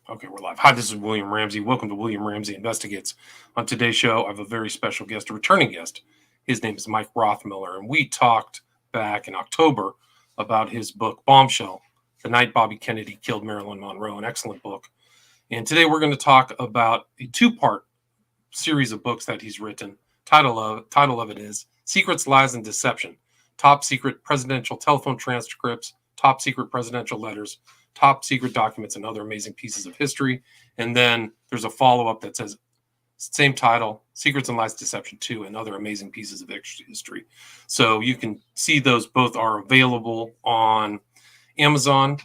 Okay, we're live. Hi, this is William Ramsey. Welcome to William Ramsey Investigates. On today's show, I have a very special guest, a returning guest. His name is Mike Rothmiller, and we talked back in October about his book, Bombshell, The Night Bobby Kennedy Killed Marilyn Monroe, an excellent book. And today we're going to talk about a two-part series of books that he's written. Title of it is Secrets, Lies, and Deception, Top Secret Presidential Telephone Transcripts, Top Secret Presidential Letters, Top Secret Documents, and Other Amazing Pieces of History. And then there's a follow-up that says, same title, Secrets and Lies, Deception 2, and Other Amazing Pieces of History. So you can see those both are available on Amazon.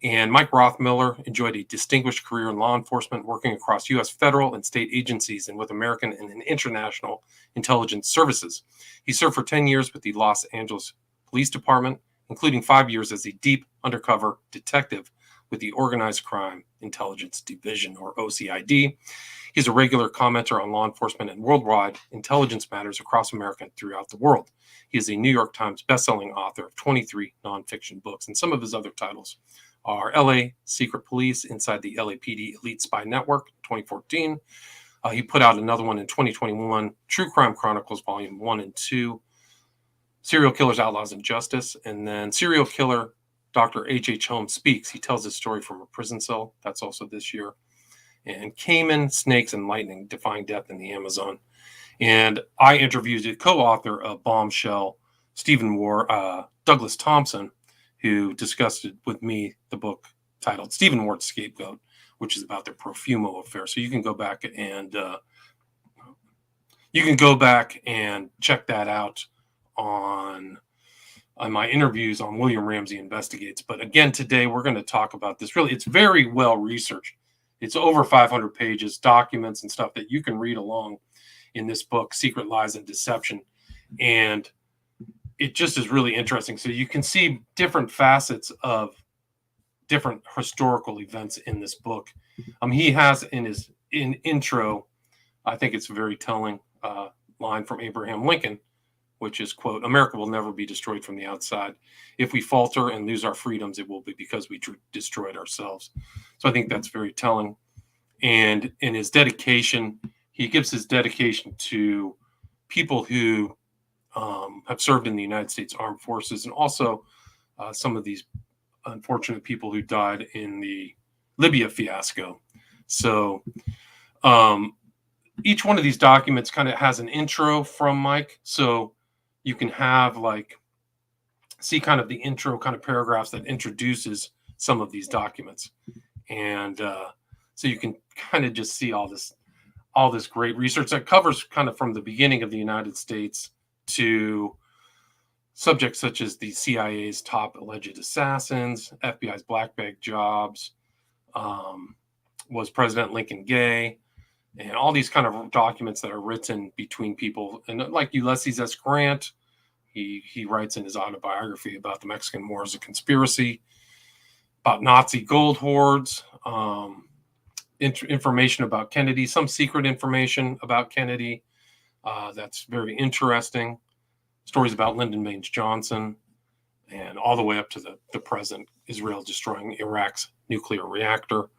And Mike Rothmiller enjoyed a distinguished career in law enforcement, working across U.S. federal and state agencies and with American and international intelligence services. He served for 10 years with the Los Angeles Police Department, including 5 years as a deep undercover detective with the Organized Crime Intelligence Division, or OCID. He's a regular commenter on law enforcement and worldwide intelligence matters across America and throughout the world. He is a New York Times bestselling author of 23 nonfiction books, and some of his other titles are LA Secret Police, Inside the LAPD Elite Spy Network, 2014. He put out another one in 2021, True Crime Chronicles, Volume 1 and 2, Serial Killers, Outlaws, and Justice, and then Serial Killer Dr. H Holmes Speaks. He tells his story from a prison cell. That's also this year. And Cayman, Snakes, and Lightning, Defying Death in the Amazon. And I interviewed a co-author of Bombshell, Douglas Thompson, who discussed it with me, the book titled Stephen Ward's Scapegoat, which is about the Profumo affair. So you can go back and check that out on my interviews on William Ramsey Investigates. But again, today we're going to talk about this. Really, it's very well researched. It's over 500 pages, documents and stuff that you can read along in this book, Secret, Lies, and Deception. And it just is really interesting. So you can see different facets of different historical events in this book. He has in his intro, I think it's a very telling line from Abraham Lincoln, which is, quote, America will never be destroyed from the outside. If we falter and lose our freedoms, it will be because we destroyed ourselves. So I think that's very telling. And in his dedication, he gives his dedication to people who have served in the United States Armed Forces, and also some of these unfortunate people who died in the Libya fiasco. So each one of these documents kind of has an intro from Mike. So you can have see kind of the intro kind of paragraphs that introduces some of these documents. And so you can kind of just see all this great research that covers kind of from the beginning of the United States to subjects such as the CIA's top alleged assassins, FBI's black bag jobs, was President Lincoln gay, and all these kind of documents that are written between people. And like Ulysses S. Grant, he writes in his autobiography about the Mexican War as a conspiracy, about Nazi gold hoards, information about Kennedy, some secret information about Kennedy that's very interesting, stories about Lyndon Baines Johnson, and all the way up to the present, Israel destroying Iraq's nuclear reactor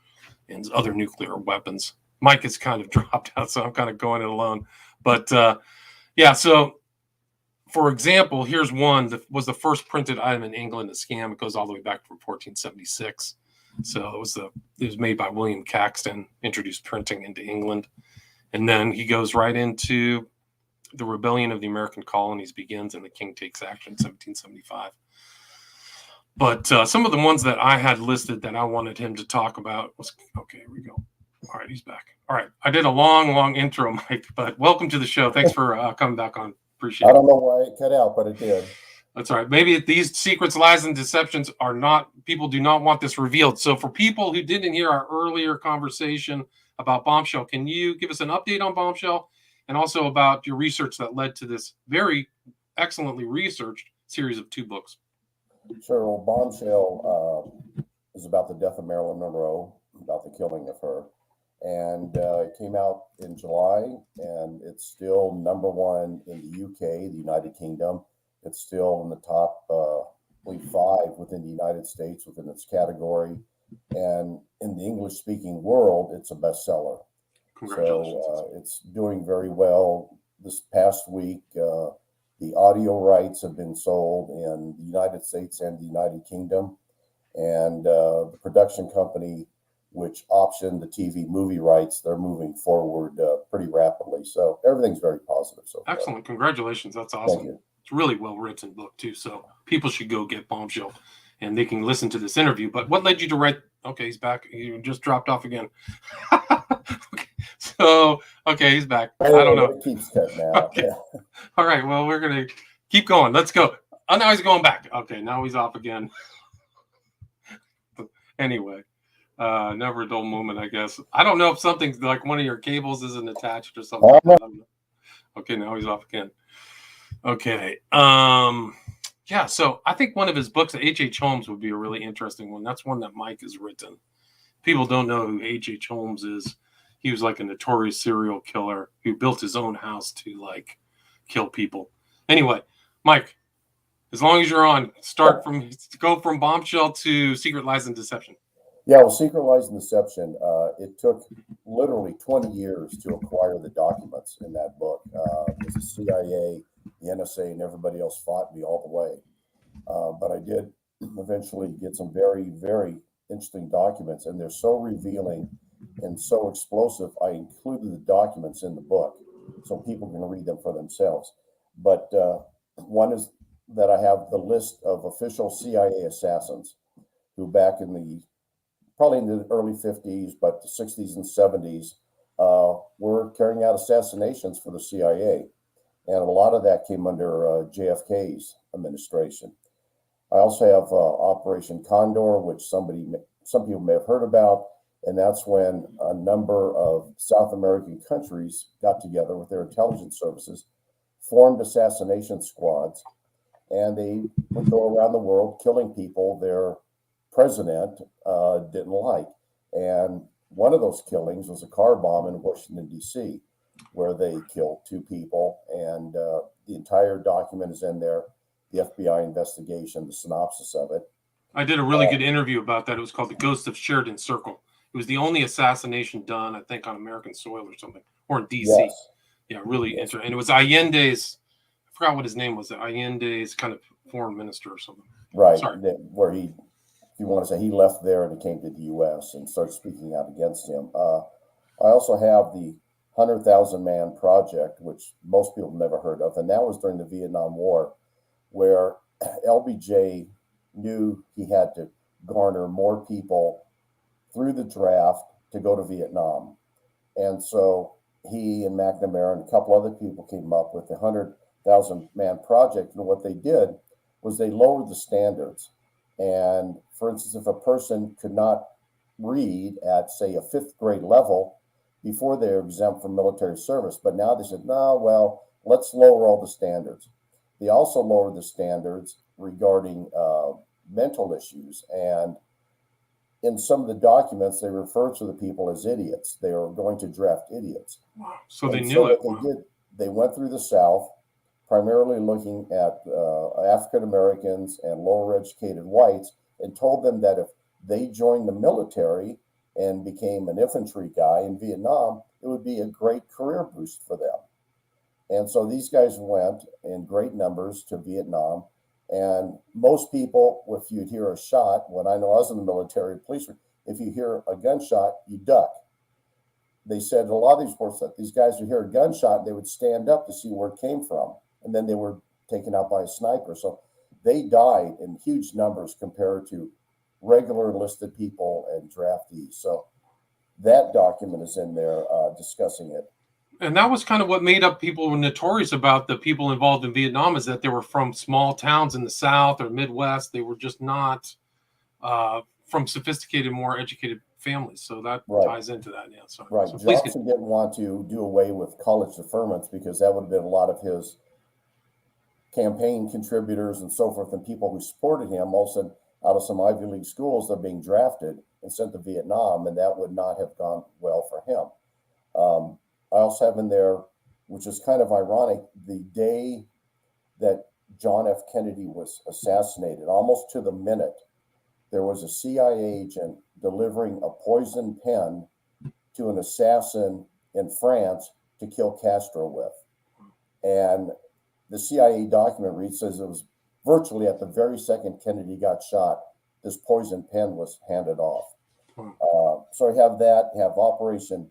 and other nuclear weapons. Mike has kind of dropped out, so I'm kind of going it alone. But so for example, here's one that was the first printed item in England, a scam. It goes all the way back from 1476. So it was made by William Caxton, introduced printing into England. And then he goes right into the rebellion of the American colonies begins and the king takes action in 1775. But some of the ones that I had listed that I wanted him to talk about was, okay, here we go. All right, he's back. All right, I did a long intro, Mike, but welcome to the show. Thanks for coming back on. Appreciate it. I don't know why it cut out, but it did. That's all right. Maybe these secrets, lies, and deceptions are not, people do not want this revealed. So for people who didn't hear our earlier conversation about Bombshell, can you give us an update on Bombshell and also about your research that led to this very excellently researched series of 2 books? Sure. Well, Bombshell is about the death of Marilyn Monroe, about the killing of her. And it came out in July, and it's still #1 in the UK, the United Kingdom. It's still in the top, I believe, 5 within the United States within its category. and in the English-speaking world, it's a bestseller. Congratulations. So it's doing very well. This past week, the audio rights have been sold in the United States and the United Kingdom, and the production company, which optioned the TV movie rights, they're moving forward pretty rapidly. So everything's very positive so far. Excellent. Congratulations. That's Thank awesome. you. It's a really well-written book, too. So people should go get Bombshell, and they can listen to this interview. But what led you to write? Okay, he's back. He just dropped off again. Okay. So, okay, he's back. I don't know. It keeps cutting out. Okay. Yeah. All right. Well, we're going to keep going. Let's go. Oh, now he's going back. Okay, now he's off again. Anyway, never a dull moment, I guess. I don't know if something's like one of your cables isn't attached or something. Okay, now he's off again. Okay. Yeah, so I think one of his books, H Holmes, would be a really interesting one. That's one that Mike has written. People don't know who H Holmes is. He was like a notorious serial killer who built his own house to like kill people. Anyway, Mike, as long as you're on, go from Bombshell to Secret Lies and Deception. Yeah, well, Secret Lies and Deception, it took literally 20 years to acquire the documents in that book. The CIA, the NSA, and everybody else fought me all the way. But I did eventually get some very, very interesting documents, and they're so revealing and so explosive. I included the documents in the book so people can read them for themselves. But one is that I have the list of official CIA assassins who back probably in the early 50s, but the 60s and 70s, were carrying out assassinations for the CIA. And a lot of that came under JFK's administration. I also have Operation Condor, which some people may have heard about. And that's when a number of South American countries got together with their intelligence services, formed assassination squads, and they would go around the world killing people their president didn't like. And one of those killings was a car bomb in Washington, D.C., where they killed 2 people. And the entire document is in there, the FBI investigation, the synopsis of it. I did a really good interview about that. It was called The Ghost of Sheridan Circle. It was the only assassination done, I think, on American soil or something, or in D.C. Yes. Yeah, really interesting. And it was Allende's, I forgot what his name was, Allende's kind of foreign minister or something. Right. Sorry. Where if you want to say, he left there and he came to the U.S. and started speaking out against him. I also have the 100,000 Man Project, which most people never heard of. And that was during the Vietnam War, where LBJ knew he had to garner more people through the draft to go to Vietnam. And so he and McNamara and a couple other people came up with the 100,000 Man Project. And what they did was they lowered the standards. And for instance, if a person could not read at, say, a 5th grade level, before they were exempt from military service. But now they said, no, well, let's lower all the standards. They also lowered the standards regarding mental issues. And in some of the documents, they refer to the people as idiots. They are going to draft idiots. Wow. So they knew it. They went through the South, primarily looking at African Americans and lower educated whites, and told them that if they joined the military and became an infantry guy in Vietnam, it would be a great career boost for them. And so these guys went in great numbers to Vietnam. And most people, if you'd hear a shot, when I know I was in the military, police, if you hear a gunshot, you duck. They said a lot of these reports that these guys would hear a gunshot, they would stand up to see where it came from. And then they were taken out by a sniper. So they died in huge numbers compared to regular enlisted people and draftees. So that document is in there discussing it. And that was kind of what made up people were notorious about the people involved in Vietnam, is that they were from small towns in the South or Midwest. They were just not from sophisticated, more educated families. So that ties into that. Yeah. So, right. So Johnson didn't want to do away with college deferments because that would have been a lot of his campaign contributors and so forth, and people who supported him. Also, out of some Ivy League schools, they're being drafted and sent to Vietnam, and that would not have gone well for him. I also have in there, which is kind of ironic, the day that John F. Kennedy was assassinated, almost to the minute, there was a CIA agent delivering a poison pen to an assassin in France to kill Castro with. And the CIA document reads, says it was virtually at the very second Kennedy got shot, this poison pen was handed off. So I have that, have Operation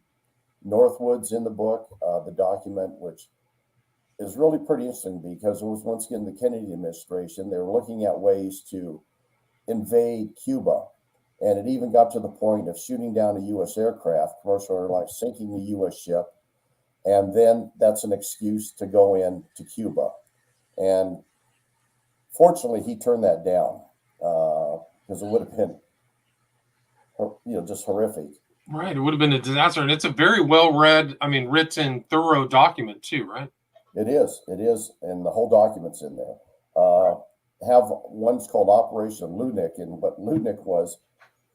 Northwoods in the book, the document, which is really pretty interesting because it was once again the Kennedy administration. They were looking at ways to invade Cuba. And it even got to the point of shooting down a U.S. aircraft, commercial airline, sinking a U.S. ship. And then that's an excuse to go in to Cuba. And fortunately, he turned that down because it would have been, just horrific. Right. It would have been a disaster. And it's a very well-read, written, thorough document too, right? It is. And the whole document's in there. Have one's called Operation Lunic. And what Lunic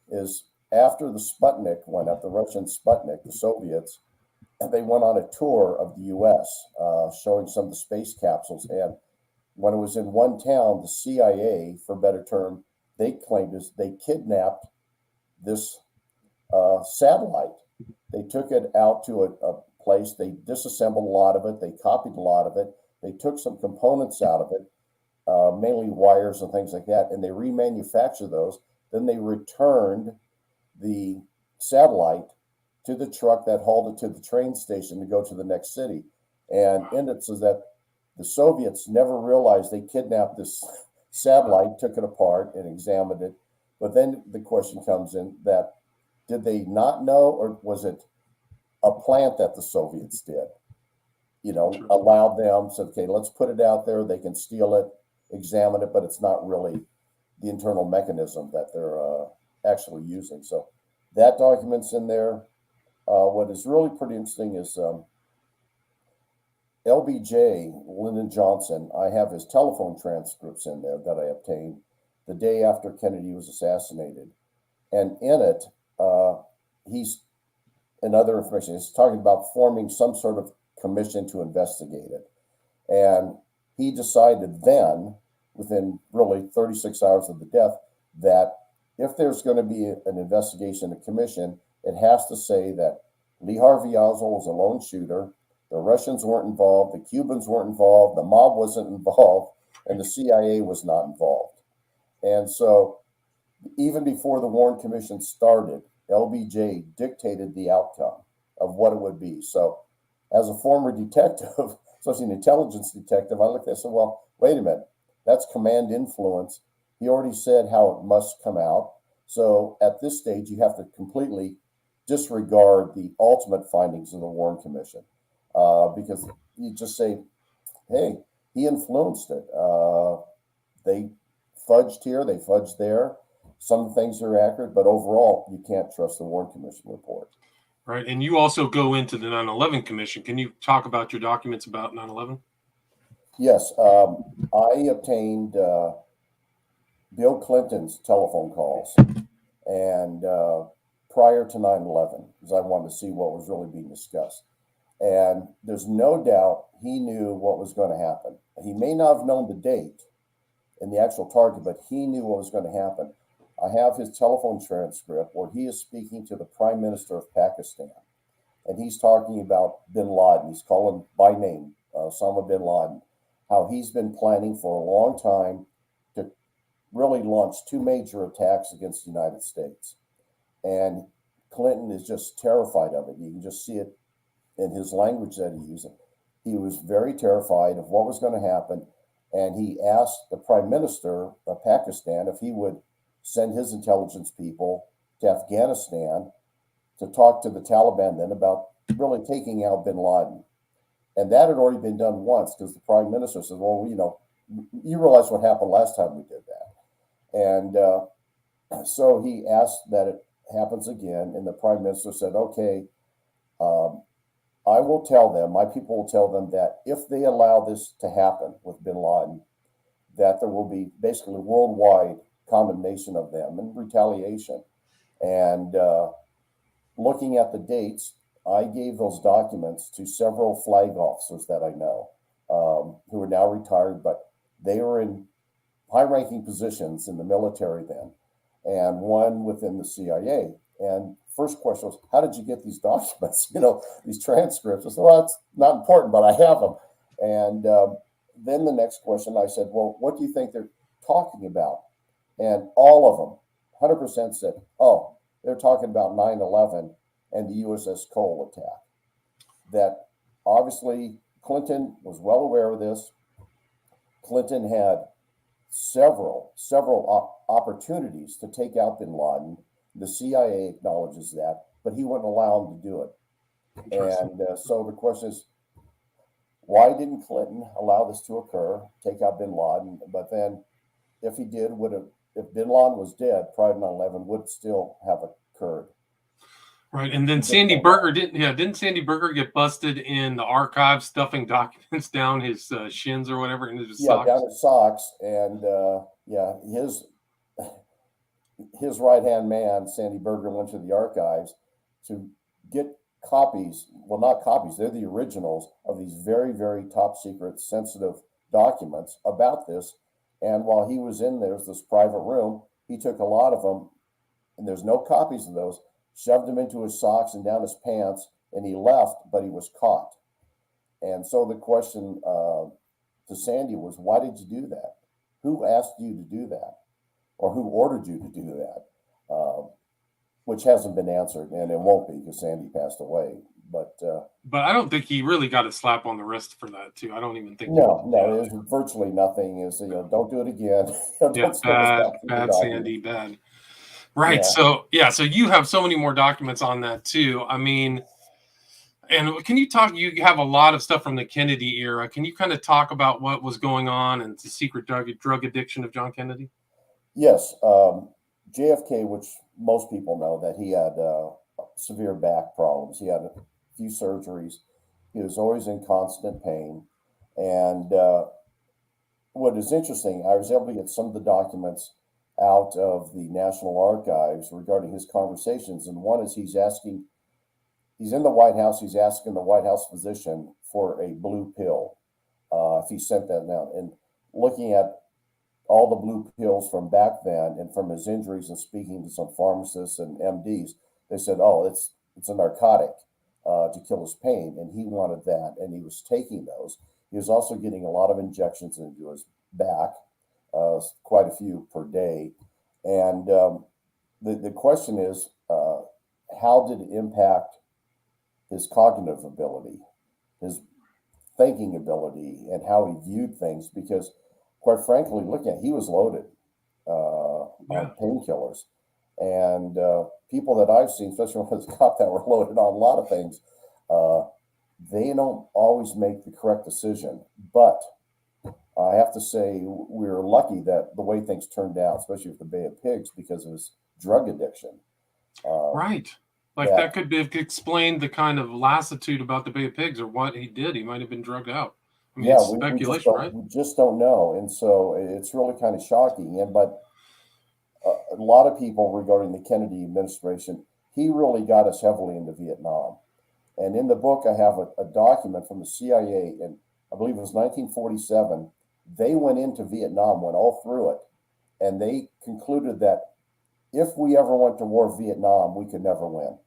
is after the Sputnik went up, the Russian Sputnik, the Soviets, and they went on a tour of the U.S., showing some of the space capsules. And when it was in one town, the CIA, for a better term, they claimed they kidnapped this satellite. They took it out to a place. They disassembled a lot of it. They copied a lot of it. They took some components out of it, mainly wires and things like that, and they remanufactured those. Then they returned the satellite to the truck that hauled it to the train station to go to the next city. And in it says that the Soviets never realized they kidnapped this satellite, took it apart and examined it. But then the question comes in that, did they not know, or was it a plant that the Soviets did? Allowed them, said, okay, let's put it out there. They can steal it, examine it, but it's not really the internal mechanism that they're actually using. So that document's in there. What is really pretty interesting is LBJ, Lyndon Johnson. I have his telephone transcripts in there that I obtained the day after Kennedy was assassinated. And in it, he's, and other information, he's talking about forming some sort of commission to investigate it. And he decided then, within really 36 hours of the death, that if there's going to be an investigation, a commission, it has to say that Lee Harvey Oswald was a lone shooter, the Russians weren't involved, the Cubans weren't involved, the mob wasn't involved, and the CIA was not involved. And so even before the Warren Commission started, LBJ dictated the outcome of what it would be. So as a former detective, especially an intelligence detective, I looked at it and said, well, wait a minute, that's command influence. He already said how it must come out. So at this stage, you have to completely disregard the ultimate findings of the Warren Commission, because you just say, hey, he influenced it. They fudged here, they fudged there. Some things are accurate, but overall, you can't trust the Warren Commission report. Right. And you also go into the 9/11 Commission. Can you talk about your documents about 9/11? Yes. I obtained Bill Clinton's telephone calls and prior to 9/11, because I wanted to see what was really being discussed. And there's no doubt he knew what was going to happen. He may not have known the date and the actual target, but he knew what was going to happen. I have his telephone transcript where he is speaking to the Prime Minister of Pakistan, and he's talking about bin Laden. He's calling by name, Osama bin Laden, how he's been planning for a long time to really launch two major attacks against the United States. And Clinton is just terrified of it. You can just see it in his language that he used. He was very terrified of what was going to happen. And he asked the Prime Minister of Pakistan if he would send his intelligence people to Afghanistan to talk to the Taliban then about really taking out bin Laden. And that had already been done once, because the Prime Minister said, well, you realize what happened last time we did that. And so he asked that it happens again. And the Prime Minister said, okay, I will tell them, my people will tell them that if they allow this to happen with bin Laden, that there will be basically worldwide condemnation of them and retaliation. And looking at the dates, I gave those documents to several flag officers that I know who are now retired, but they were in high-ranking positions in the military then. and one within the CIA. And first question was, how did you get these documents? These transcripts. I said, well, it's not important, but I have them. And then the next question, I said, well, what do you think they're talking about? And all of them, 100% said, oh, they're talking about 9/11 and the USS Cole attack. That obviously Clinton was well aware of this. Clinton had several opportunities to take out bin Laden. The CIA acknowledges that, but he wouldn't allow him to do it. And so the question is, why didn't Clinton allow this to occur, take out bin Laden? But then if he did, if bin Laden was dead prior to 9/11, would it still have occurred? Right. And then Sandy Berger didn't Sandy Berger get busted in the archives stuffing documents down his shins or whatever into his socks? Yeah, down his socks. And his right-hand man, Sandy Berger, went to the archives to get copies. Well, not copies, they're the originals of these very, very top secret, sensitive documents about this. And while he was in there, this private room, he took a lot of them, and there's no copies of those, shoved them into his socks and down his pants, and he left, but he was caught. And so the question to Sandy was, why did you do that? Who asked you to do that? Or who ordered you to do that? Which hasn't been answered, and it won't be because Sandy passed away. But I don't think he really got a slap on the wrist for that too. I don't even think. No, there's virtually nothing. Is don't do it again. Bad Sandy, bad. Right. Yeah. So you have so many more documents on that too. I mean, and can you talk? You have a lot of stuff from the Kennedy era. Can you kind of talk about what was going on and the secret drug addiction of John Kennedy? Yes, JFK, which most people know that he had severe back problems. He had a few surgeries. He was always in constant pain. And what is interesting, I was able to get some of the documents out of the National Archives regarding his conversations. And one is he's in the White House, he's asking the White House physician for a blue pill, if he sent that down. And looking at all the blue pills from back then and from his injuries and speaking to some pharmacists and MDs, they said, oh, it's a narcotic to kill his pain. And he wanted that, and he was taking those. He was also getting a lot of injections into his back, quite a few per day. And the question is, how did it impact his cognitive ability, his thinking ability, and how he viewed things? Because quite frankly, he was loaded on painkillers. And people that I've seen, especially when it's cop that were loaded on a lot of things, they don't always make the correct decision. But I have to say we were lucky that the way things turned out, especially with the Bay of Pigs, because of his drug addiction. Right. That could have explained the kind of lassitude about the Bay of Pigs or what he did. He might have been drugged out. I mean, it's speculation, right? We just don't know. And so it's really kind of shocking. But a lot of people regarding the Kennedy administration, he really got us heavily into Vietnam. And in the book, I have a document from the CIA, and I believe it was 1947. They went into Vietnam, went all through it, and they concluded that if we ever went to war with Vietnam, we could never win.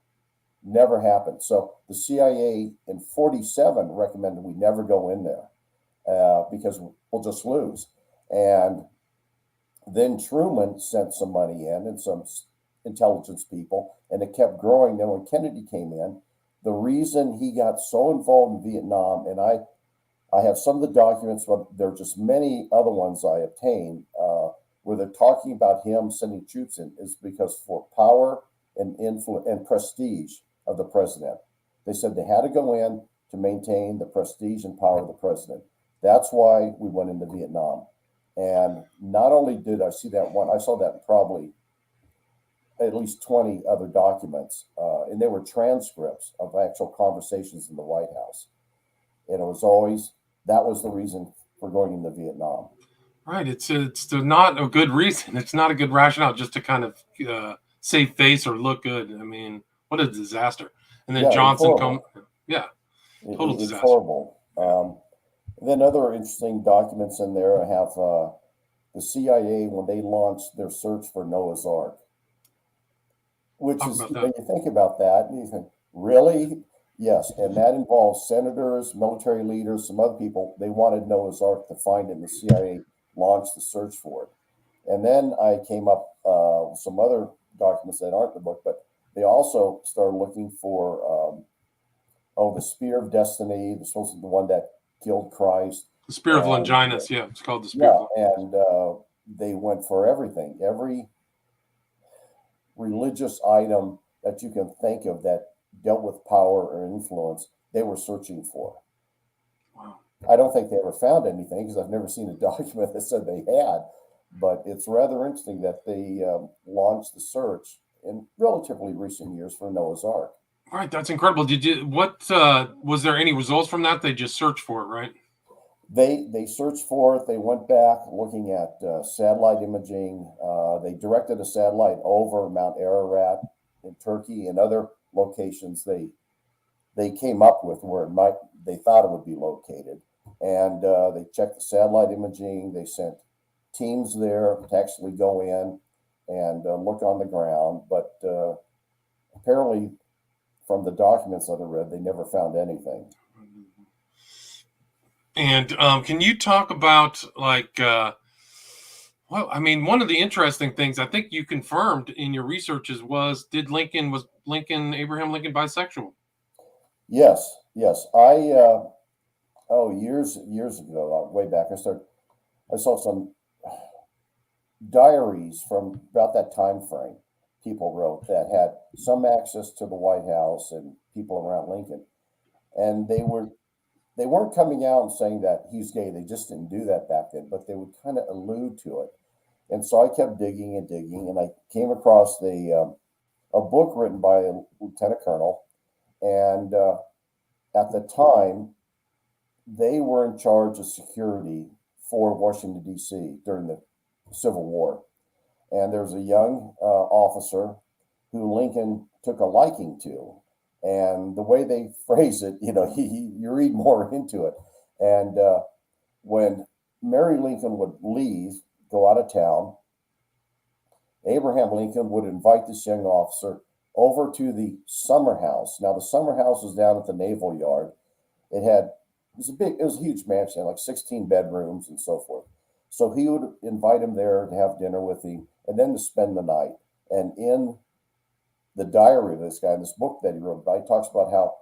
Never happened. So the CIA in 47 recommended we never go in there because we'll just lose. And then Truman sent some money in and some intelligence people, and it kept growing. Then when Kennedy came in, the reason he got so involved in Vietnam, and I have some of the documents, but there are just many other ones I obtained where they're talking about him sending troops in, is because for power and influence and prestige of the president. They said they had to go in to maintain the prestige and power of the president. That's why we went into Vietnam. And not only did I see that one, I saw that probably at least 20 other documents, and they were transcripts of actual conversations in the White House. And it was always, that was the reason for going into Vietnam. Right. It's not a good reason. It's not a good rationale just to kind of save face or look good. I mean, what a disaster. And then Johnson total disaster. It's horrible. Then other interesting documents in there, I have the CIA when they launched their search for Noah's Ark. which Talk is, about you that. know, you think about that and you think, really? Yes. And that involves senators, military leaders, some other people. They wanted Noah's Ark to find it, and the CIA launched the search for it. And then I came up with some other documents that aren't in the book, but they also started looking for, the Spear of Destiny, the supposed to be the one that killed Christ. The Spear of Longinus. Yeah, it's called the Spear of Yeah, Longinus. and they went for everything, every religious item that you can think of that dealt with power or influence, they were searching for. Wow. I don't think they ever found anything because I've never seen a document that said they had, but it's rather interesting that they launched the search in relatively recent years for Noah's Ark. All right, that's incredible. Was there any results from that? They just searched for it, right? They searched for it. They went back looking at satellite imaging. They directed a satellite over Mount Ararat in Turkey and other locations they came up with where they thought it would be located. And they checked the satellite imaging. They sent teams there to actually go in and look on the ground. But apparently, from the documents that I read, they never found anything. And can you talk about one of the interesting things I think you confirmed in your researches was Abraham Lincoln bisexual? Yes. Years ago, way back, I saw some diaries from about that time frame people wrote that had some access to the White House and people around Lincoln, and they weren't coming out and saying that he's gay. They just didn't do that back then, but they would kind of allude to it. And so I kept digging and digging, and I came across a book written by a lieutenant colonel, and at the time they were in charge of security for Washington D.C. during the Civil War. And there's a young officer who Lincoln took a liking to. And the way they phrase it, you read more into it. And when Mary Lincoln would leave, go out of town, Abraham Lincoln would invite this young officer over to the summer house. Now, the summer house was down at the Naval Yard. It was a huge mansion, like 16 bedrooms and so forth. So he would invite him there to have dinner with him and then to spend the night. And in the diary of this guy, in this book that he wrote, he talks about how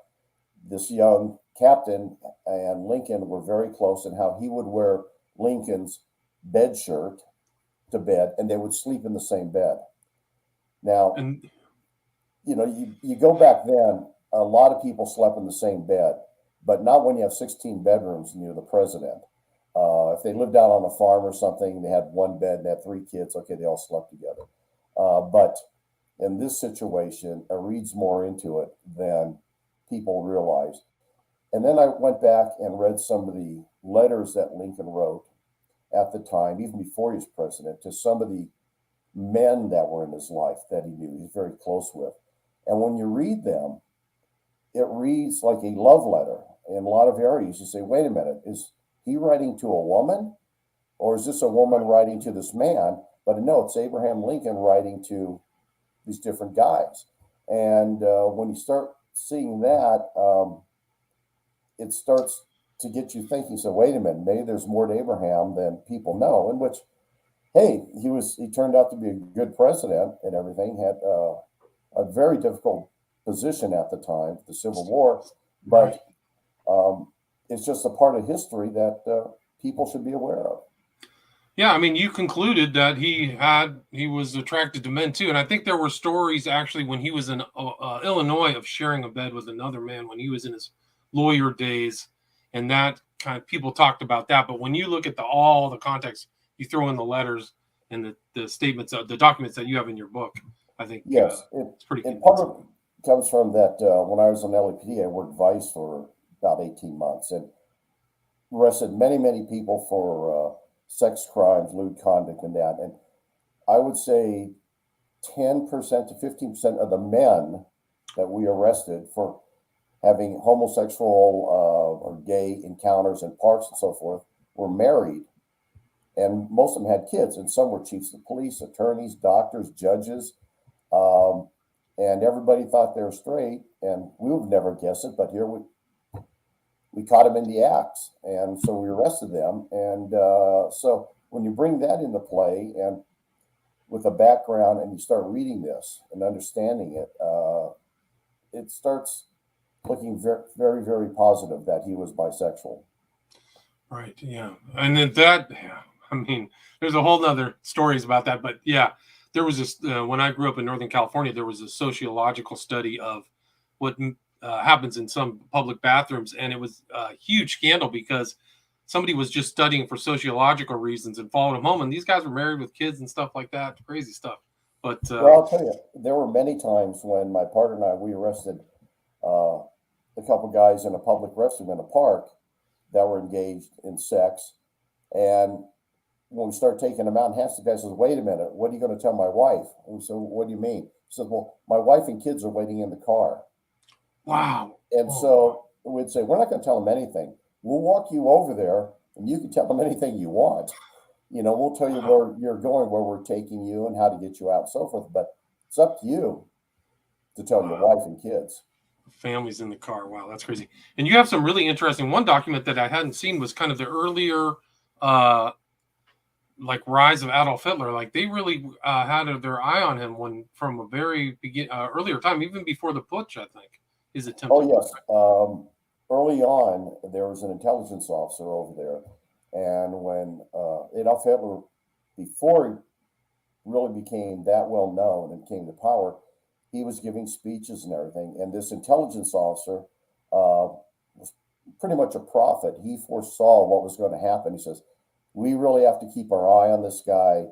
this young captain and Lincoln were very close and how he would wear Lincoln's bed shirt to bed and they would sleep in the same bed. Now, you go back then, a lot of people slept in the same bed, but not when you have 16 bedrooms and you're the president. If they lived out on a farm or something, they had one bed, they had 3 kids, okay, they all slept together. But in this situation, it reads more into it than people realize. And then I went back and read some of the letters that Lincoln wrote at the time, even before he was president, to some of the men that were in his life that he knew, he was very close with. And when you read them, it reads like a love letter. In a lot of areas, you say, wait a minute, is he writing to a woman? Or is this a woman writing to this man? But no, it's Abraham Lincoln writing to these different guys. And when you start seeing that, it starts to get you thinking, so wait a minute, maybe there's more to Abraham than people know, in which, hey, he turned out to be a good president and everything, had a very difficult position at the time, the Civil War, but it's just a part of history that people should be aware of. Yeah, I mean, you concluded that he was attracted to men too, and I think there were stories actually when he was in Illinois of sharing a bed with another man when he was in his lawyer days, and that kind of people talked about that. But when you look at all the context, you throw in the letters and the statements, the documents that you have in your book, I think yes, it's pretty. And part of it comes from that when I was in LAPD, I worked vice for about 18 months and arrested many, many people for sex crimes, lewd conduct, and that. And I would say 10% to 15% of the men that we arrested for having homosexual or gay encounters in parks and so forth were married. And most of them had kids, and some were chiefs of police, attorneys, doctors, judges. and everybody thought they were straight, and we would never guess it, but here we caught them in the acts, and so we arrested them. And so when you bring that into play, and with a background, and you start reading this and understanding it, it starts looking very, very, very positive that he was bisexual. Right. Yeah. And then that, yeah, I mean, there's a whole nother stories about that, but yeah, there was this, when I grew up in Northern California, there was a sociological study of what happens in some public bathrooms. And it was a huge scandal because somebody was just studying for sociological reasons and followed them home. And these guys were married with kids and stuff like that. Crazy stuff. But Well, I'll tell you, there were many times when my partner and I, we arrested a couple guys in a public restroom in a park that were engaged in sex. And when we start taking them out, and half the guy says, "Wait a minute, what are you going to tell my wife?" And we said, "What do you mean?" He said, "Well, my wife and kids are waiting in the car." wow. And so we'd say, "We're not going to tell them anything. We'll walk you over there, and you can tell them anything you want. We'll tell you where you're going, where we're taking you, and how to get you out, and so forth. But it's up to you to tell your wife and kids." Families in the car. Wow, that's crazy. And you have some really interesting. One document that I hadn't seen was kind of the earlier, like rise of Adolf Hitler. Like they really had their eye on him from a very earlier time, even before the putsch. I think his attempt. Oh yes. Early on, there was an intelligence officer over there, and when Adolf Hitler, before he really became that well known and came to power, he was giving speeches and everything. And this intelligence officer was pretty much a prophet. He foresaw what was going to happen. He says, "We really have to keep our eye on this guy.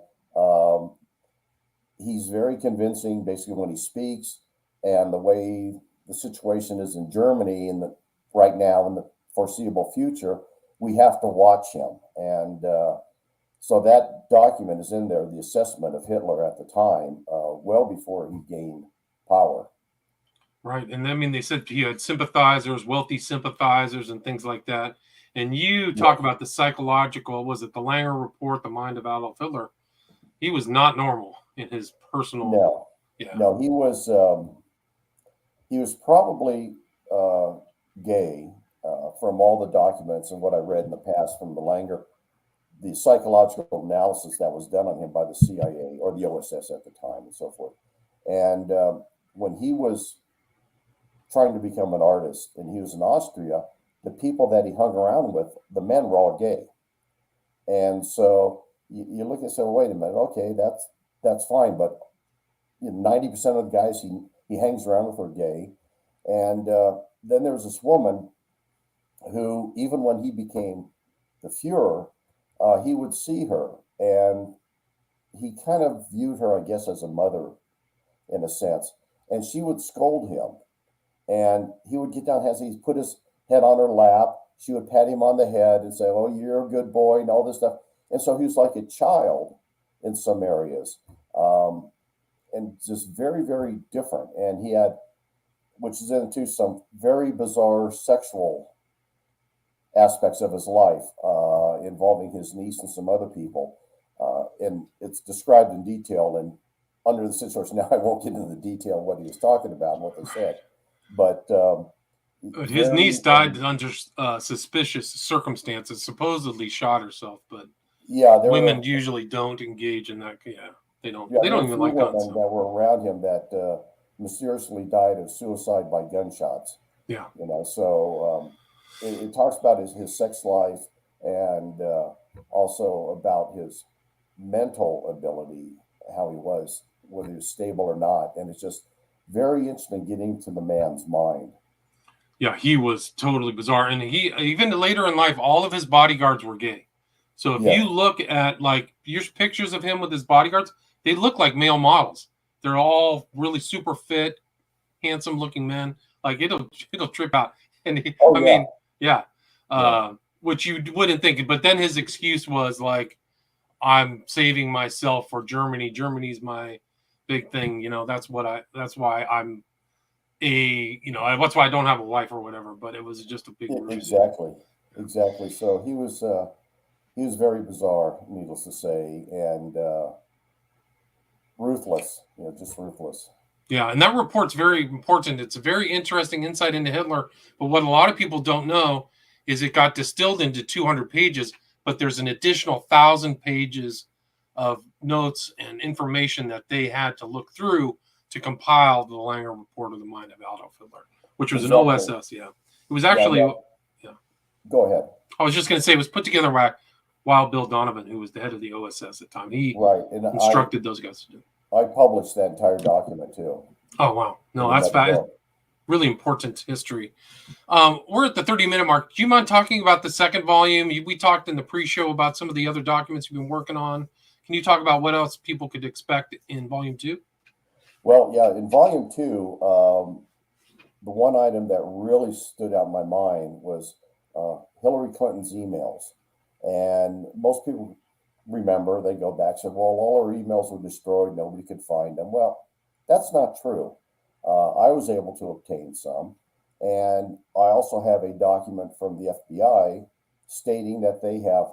He's very convincing, basically, when he speaks, and the way the situation is in Germany right now in the foreseeable future, we have to watch him." And so that document is in there, the assessment of Hitler at the time, well before he gained power. Right. And I mean, they said he had sympathizers, wealthy sympathizers, and things like that. And you talk about the psychological, was it the Langer report, The Mind of Adolf Hitler? He was not normal in his personal. No, yeah. no, he was probably gay from all the documents and what I read in the past from the Langer, the psychological analysis that was done on him by the CIA or the OSS at the time and so forth. And when he was trying to become an artist and he was in Austria, the people that he hung around with, the men were all gay. And so you look and say, well, wait a minute, okay, that's fine, but 90% of the guys he hangs around with are gay. And then there was this woman who, even when he became the Fuhrer, he would see her, and he kind of viewed her, I guess, as a mother in a sense. And she would scold him, and he would get down, he'd put his head on her lap. She would pat him on the head and say, "Oh, you're a good boy," and all this stuff. And so he was like a child in some areas, and just very, very different. And he had, which is into some very bizarre sexual aspects of his life, involving his niece and some other people. And it's described in detail and under the situation. Now, I won't get into the detail of what he was talking about and what they said, but his niece died under suspicious circumstances, supposedly shot herself, but yeah, women usually don't engage in that. Yeah, they don't. Yeah, they don't even like guns. That were around him that mysteriously died of suicide by gunshots. Yeah, so it talks about his sex life and also about his mental ability, how he was, whether he was stable or not. And it's just very interesting getting to the man's mind. Yeah, he was totally bizarre. And he, even later in life, all of his bodyguards were gay. So if you look at like your pictures of him with his bodyguards, they look like male models. They're all really super fit, handsome looking men. Like it'll trip out. And which you wouldn't think. But then his excuse was like, "I'm saving myself for Germany. Germany's my big thing. That's why I'm that's why I don't have a wife or whatever." But it was just a big ruse. Exactly. So he was very bizarre, needless to say, and ruthless. Just ruthless. Yeah, and that report's very important. It's a very interesting insight into Hitler. But what a lot of people don't know is it got distilled into 200 pages, but there's an additional 1,000 pages of notes and information that they had to look through to compile the Langer Report of the Mind of Adolf Hitler, which was Exactly. an OSS. Yeah, it was actually. Yeah. Go ahead. I was just going to say it was put together by Wild Bill Donovan, who was the head of the OSS at the time. He instructed those guys to do it. I published that entire document too. Oh, wow. No, that's really important history. We're at the 30-minute mark. Do you mind talking about the second volume? We talked in the pre-show about some of the other documents you've been working on. Can you talk about what else people could expect in volume 2? Well, yeah, in volume 2, the one item that really stood out in my mind was Hillary Clinton's emails. And most people remember, they go back and say, well, all her emails were destroyed. Nobody could find them. Well, that's not true. I was able to obtain some. And I also have a document from the FBI stating that they have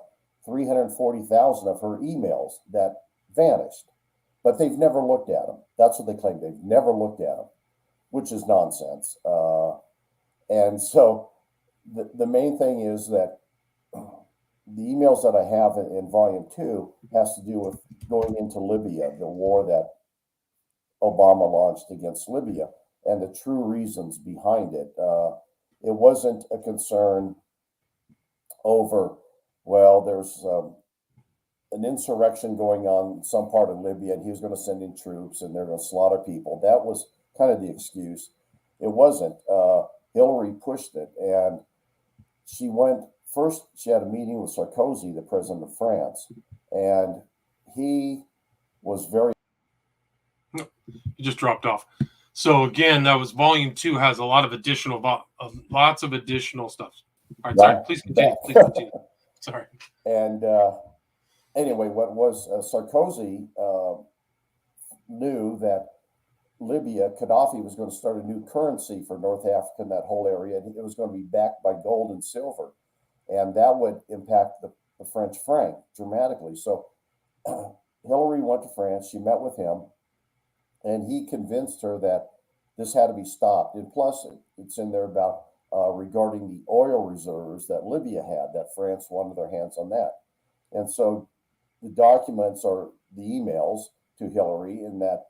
340,000 of her emails that vanished, but they've never looked at them. That's what they claim. They've never looked at them, which is nonsense. And so the main thing is that the emails that I have in volume 2 has to do with going into Libya, the war that Obama launched against Libya, and the true reasons behind it. It wasn't a concern over, well, there's an insurrection going on in some part of Libya, and he was going to send in troops, and they're going to slaughter people. That was kind of the excuse. It wasn't. Hillary pushed it, and she went first. She had a meeting with Sarkozy, the president of France, and he was very. You just dropped off. So again, that was volume 2. Has a lot of additional, lots of additional stuff. All right, sorry. Please continue. Please continue. Sorry. And anyway, what was Sarkozy knew that Libya, Gaddafi was going to start a new currency for North Africa and that whole area, and it was going to be backed by gold and silver, and that would impact the French franc dramatically. So Hillary went to France. She met with him, and he convinced her that this had to be stopped. And plus, it's in there about regarding the oil reserves that Libya had, that France wanted their hands on that. And so the documents are the emails to Hillary, in that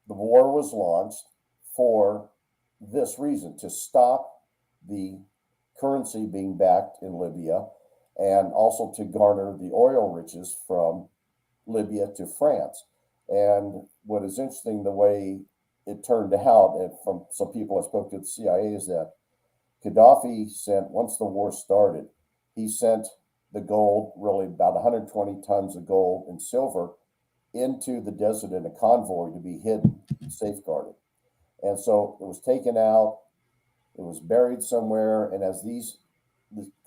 the war was launched for this reason, to stop the currency being backed in Libya, and also to garner the oil riches from Libya to France. And what is interesting, the way it turned out, and from some people I spoke to at the CIA, is that Gaddafi sent, once the war started, he sent the gold, really about 120 tons of gold and silver, into the desert in a convoy to be hidden, safeguarded. And so it was taken out, it was buried somewhere, and as the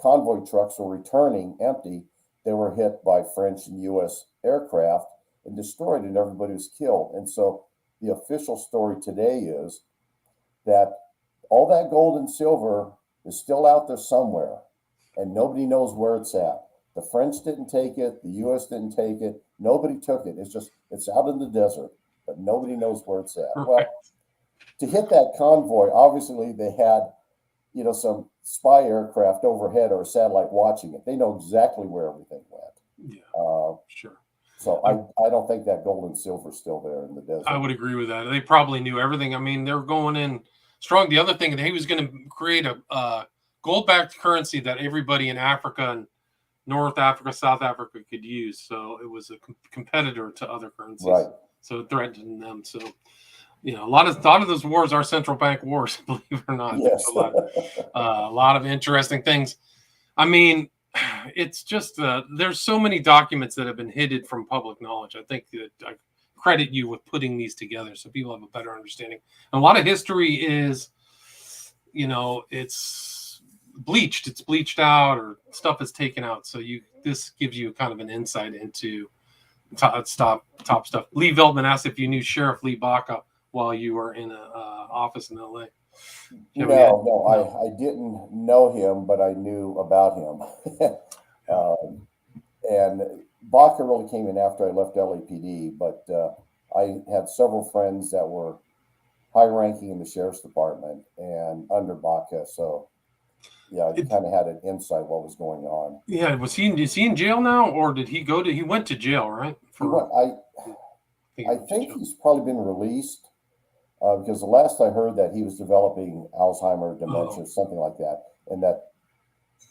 convoy trucks were returning empty, they were hit by French and US aircraft and destroyed, and everybody was killed. And so the official story today is that all that gold and silver is still out there somewhere, and nobody knows where it's at. The French didn't take it, the US didn't take it, nobody took it. It's out in the desert, but nobody knows where it's at. Perfect. Well, to hit that convoy, obviously they had, some spy aircraft overhead or a satellite watching it. They know exactly where everything went. Yeah, sure. So I don't think that gold and silver is still there in the desert. I would agree with that. They probably knew everything. I mean, they were going in strong. The other thing, that he was going to create a gold-backed currency that everybody in Africa and North Africa, South Africa could use. So it was a competitor to other currencies. Right. So it threatened them. So, a lot of those wars are central bank wars, believe it or not. Yes. A lot of interesting things. I mean, it's just there's so many documents that have been hidden from public knowledge. I think that I credit you with putting these together so people have a better understanding. And a lot of history is, it's bleached. It's bleached out, or stuff is taken out. So this gives you kind of an insight into top stuff. Lee Veltman asked if you knew Sheriff Lee Baca while you were in an office in LA. No, I didn't know him, but I knew about him. And Baca really came in after I left LAPD, but I had several friends that were high ranking in the sheriff's department and under Baca. So, yeah, you kind of had an insight what was going on. Yeah, is he in jail now, or did he go to? He went to jail, right? I think he's probably been released because the last I heard that he was developing Alzheimer, dementia, something like that, and that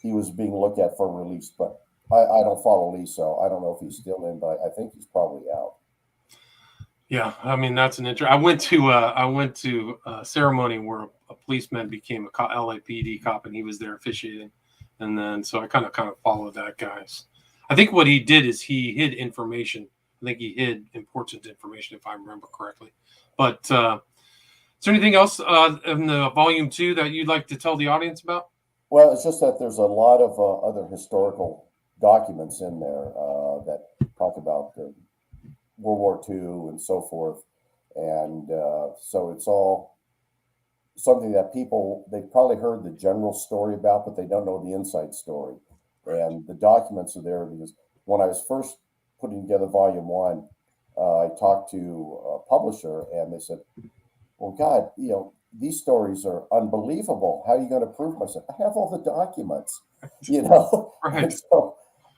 he was being looked at for release. But I don't follow Lee, so I don't know if he's still in, but I think he's probably out. Yeah, I mean that's an interesting. I went to a ceremony where a policeman became a LAPD cop, and he was there officiating, and then so I kind of followed that guy's. I think what he did is he hid information. I think he hid important information, if I remember correctly. But is there anything else in the volume 2 that you'd like to tell the audience about? Well, it's just that there's a lot of other historical documents in there that talk about the World War II and so forth. And so it's all something that they've probably heard the general story about, but they don't know the inside story. And the documents are there because when I was first putting together volume 1, I talked to a publisher and they said, well, God, these stories are unbelievable. How are you going to prove myself? I have all the documents, Right. And so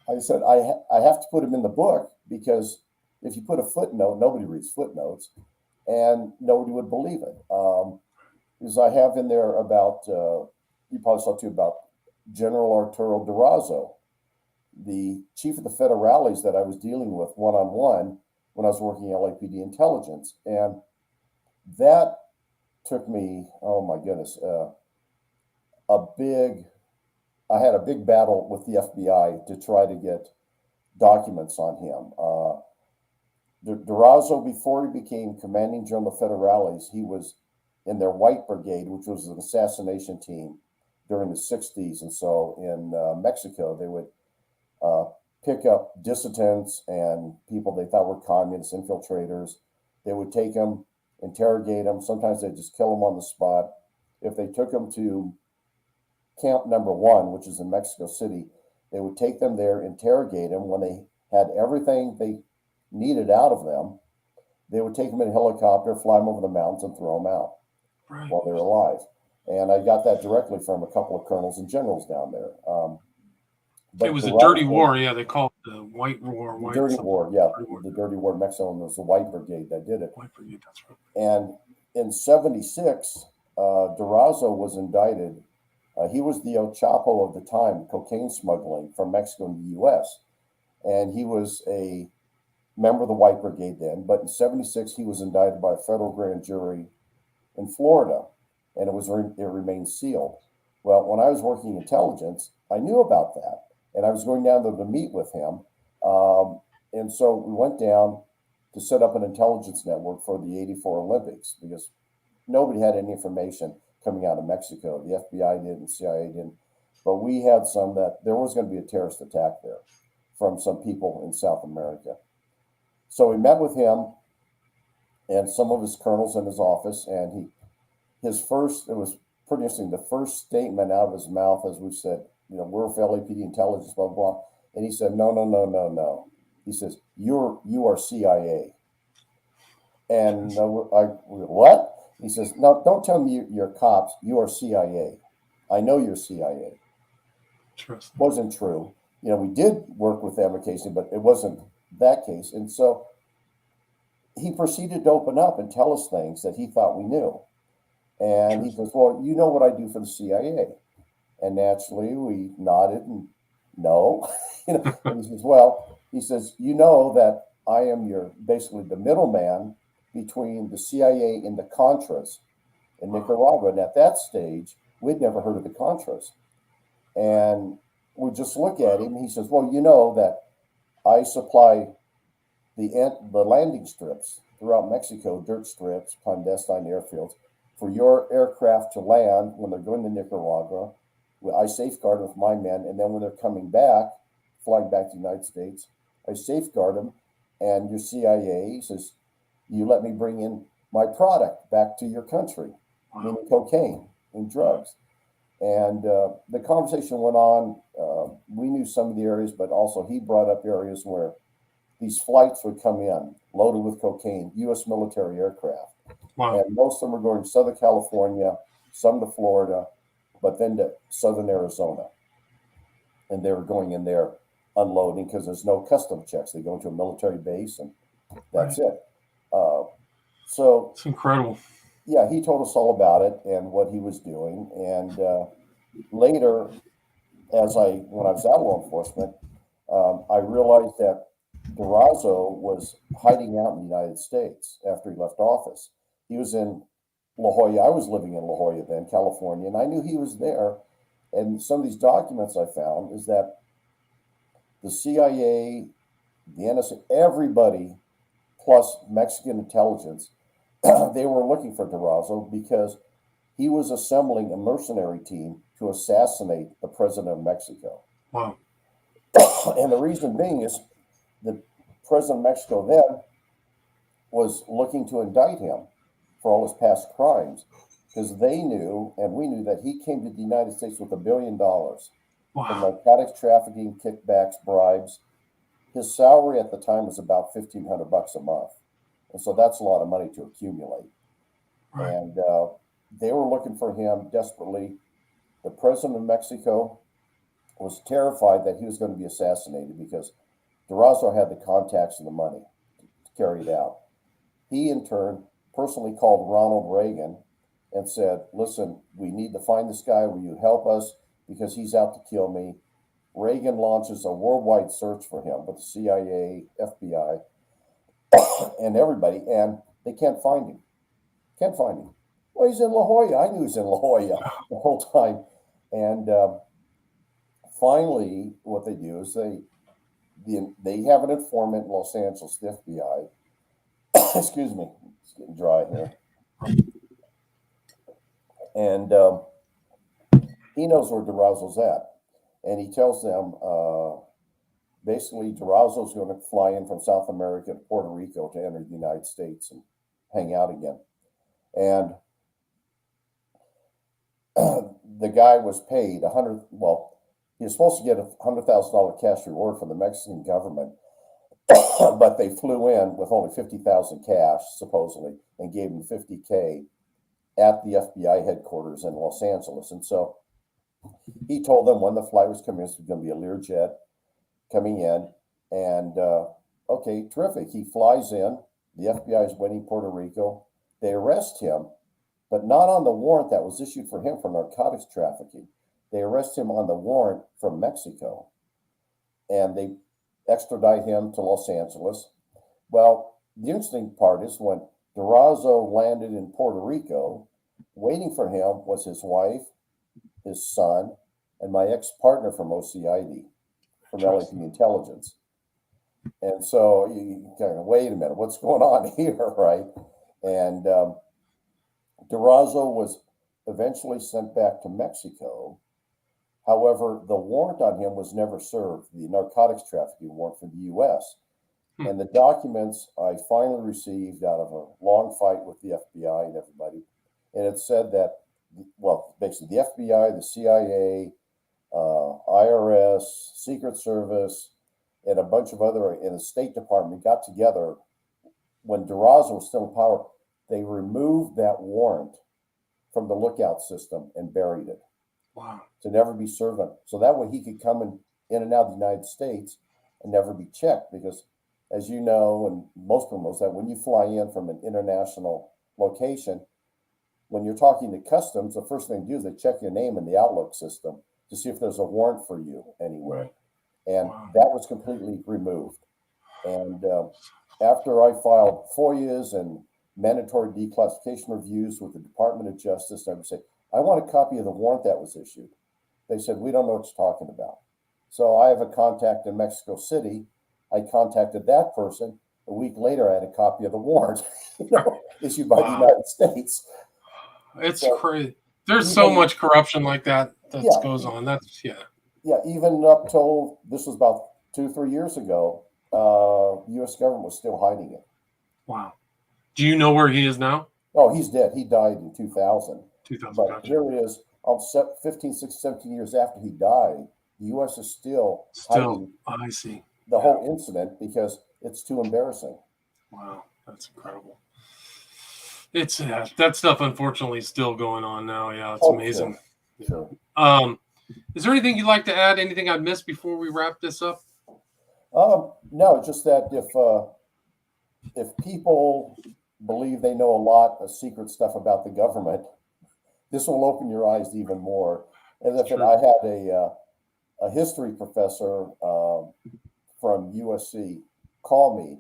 I said, I have to put them in the book because if you put a footnote, nobody reads footnotes and nobody would believe it. Because I have in there about, you probably saw too, about General Arturo Durazo, the chief of the federales that I was dealing with one-on-one when I was working at LAPD intelligence. And that took me, oh my goodness, I had a big battle with the FBI to try to get documents on him. Durazo, before he became commanding general of federales, he was in their White Brigade, which was an assassination team during the 60s. And so in Mexico, they would pick up dissidents and people they thought were communist infiltrators. They would take them, interrogate them. Sometimes they'd just kill them on the spot. If they took them to camp number 1, which is in Mexico City, they would take them there, interrogate them. When they had everything they needed out of them, they would take them in a helicopter, fly them over the mountains, and throw them out while they're alive. And I got that directly from a couple of colonels and generals down there. But it was a dirty war, yeah. They called it the White War. Dirty War, yeah. The Dirty War in Mexico, and it was the White Brigade that did it. White Brigade, that's right. And in 76, Durazo was indicted. He was the El Chapo of the time, cocaine smuggling from Mexico to the U.S. And he was a member of the White Brigade then. But in 76, he was indicted by a federal grand jury in Florida, and it remained sealed. Well, when I was working intelligence, I knew about that, and I was going down there to meet with him. And so we went down to set up an intelligence network for the '84 Olympics because nobody had any information coming out of Mexico. The FBI didn't, CIA didn't, but we had some that there was going to be a terrorist attack there from some people in South America. So we met with him and some of his colonels in his office, and it was pretty interesting. The first statement out of his mouth, as we said, we're for LAPD intelligence, blah, blah. And he said, no. He says, you are CIA. And what? He says, no, don't tell me you're cops. You are CIA. I know you're CIA. Wasn't true. We did work with them occasionally, but it wasn't that case. And so he proceeded to open up and tell us things that he thought we knew. And he says, well, you know what I do for the CIA. And naturally we nodded and no. And he says, you know that I am basically the middleman between the CIA and the Contras in Nicaragua. And at that stage, we'd never heard of the Contras. And we just look at him. He says, well, you know that I supply the landing strips throughout Mexico, dirt strips, clandestine airfields, for your aircraft to land when they're going to Nicaragua. I safeguard them with my men. And then when they're coming back, flying back to the United States, I safeguard them. And your CIA, he says, you let me bring in my product back to your country, meaning cocaine and drugs. And the conversation went on. We knew some of the areas, but also he brought up areas where these flights would come in loaded with cocaine, U.S. military aircraft. Wow. And most of them were going to Southern California, some to Florida, but then to Southern Arizona. And they were going in there unloading because there's no custom checks. They go into a military base and that's it. So it's incredible. Yeah, he told us all about it and what he was doing. And later, when I was at law enforcement, I realized that Durazo was hiding out in the United States after he left office. He was in La Jolla. I was living in La Jolla then, California, and I knew he was there. And some of these documents I found is that the CIA, the NSA, everybody, plus Mexican intelligence, they were looking for Durazo because he was assembling a mercenary team to assassinate the president of Mexico. Wow. And the reason being is the president of Mexico then was looking to indict him for all his past crimes because they knew, and we knew, that he came to the United States with $1 billion from narcotics trafficking, kickbacks, bribes. His salary at the time was about $1,500 a month. And so that's a lot of money to accumulate. Right. And they were looking for him desperately. The president of Mexico was terrified that he was going to be assassinated because Durazo had the contacts and the money to carry it out. He, in turn, personally called Ronald Reagan and said, listen, we need to find this guy. Will you help us? Because he's out to kill me. Reagan launches a worldwide search for him with the CIA, FBI, and everybody, and they can't find him. Can't find him. Well, he's in La Jolla. I knew he was in La Jolla the whole time. And finally, what they do is they have an informant in Los Angeles, the FBI. Excuse me, it's getting dry here. And he knows where Durazo's at. And he tells them, basically, Durazo's going to fly in from South America to Puerto Rico to enter the United States and hang out again. And the guy was paid he was supposed to get a $100,000 cash reward from the Mexican government, but they flew in with only $50,000 cash, supposedly, and gave him $50K at the FBI headquarters in Los Angeles. And so he told them when the flight was coming, it was going to be a Learjet coming in. And okay, terrific. He flies in. The FBI is waiting in Puerto Rico. They arrest him, but not on the warrant that was issued for him for narcotics trafficking. They arrest him on the warrant from Mexico, and they extradite him to Los Angeles. Well, the interesting part is when Durazo landed in Puerto Rico, waiting for him was his wife, his son, and my ex-partner from OCID, from LAPD Intelligence. And so you kind of, wait a minute, what's going on here, right? And Durazo was eventually sent back to Mexico. However, the warrant on him was never served, the narcotics trafficking warrant for the U.S. And the documents I finally received out of a long fight with the FBI and everybody. And it said that, well, basically the FBI, the CIA, IRS, Secret Service, and a bunch of other in the State Department got together when Durazo was still in power. They removed that warrant from the lookout system and buried it. Wow. To never be served on. So that way he could come in and out of the United States and never be checked. Because as you know, and most people know, that when you fly in from an international location, when you're talking to customs, the first thing they do is they check your name in the Outlook system to see if there's a warrant for you anywhere. Right. And that was completely removed. And after I filed FOIAs and mandatory declassification reviews with the Department of Justice, I would say, I want a copy of the warrant that was issued. They said, we don't know what you're talking about. So I have a contact in Mexico City. I contacted that person. A week later, I had a copy of the warrant issued by the United States. It's crazy. There's so much corruption like that goes on. Yeah, even up till this was about 2-3 years ago, U.S. government was still hiding it. Wow. Do you know where he is now? Oh, he's dead. He died in 2000. But gotcha. here it is, 15, 16, 17 years after he died, the U.S. is still hiding I see. the whole incident because it's too embarrassing. Wow, that's incredible. It's that stuff unfortunately is still going on now. Yeah, it's amazing. Sure. Is there anything you'd like to add? Anything I missed before we wrap this up? No, just that if people believe they know a lot of secret stuff about the government, this will open your eyes even more. And I had a history professor from USC call me,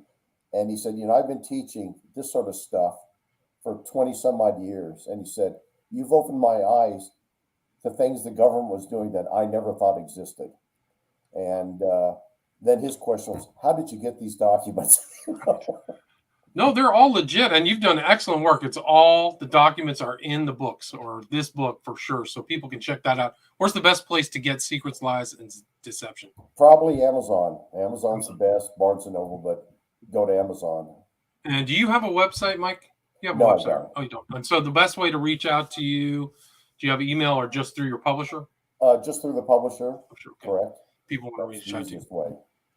and he said, I've been teaching this sort of stuff for 20 some odd years. And he said, you've opened my eyes to things the government was doing that I never thought existed. And then his question was, how did you get these documents? No, they're all legit, and you've done excellent work. It's all the documents are in the books, or this book for sure, so people can check that out. Where's the best place to get Secrets, Lies, and Deception? Probably Amazon. Amazon's the best, Barnes and Noble, but go to Amazon. And do you have a website, Mike? You have a No, website? I don't. Oh, you don't. And so the best way to reach out to you, do you have an email or just through your publisher? Just through the publisher. Sure, okay. Correct. People want to reach out to you. Way.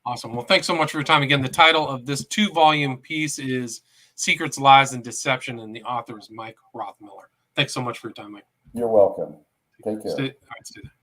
Awesome. Well, thanks so much for your time. Again, the title of this 2-volume piece is Secrets, Lies, and Deception, and the author is Mike Rothmiller. Thanks so much for your time, Mike. You're welcome. Take care. Stay there.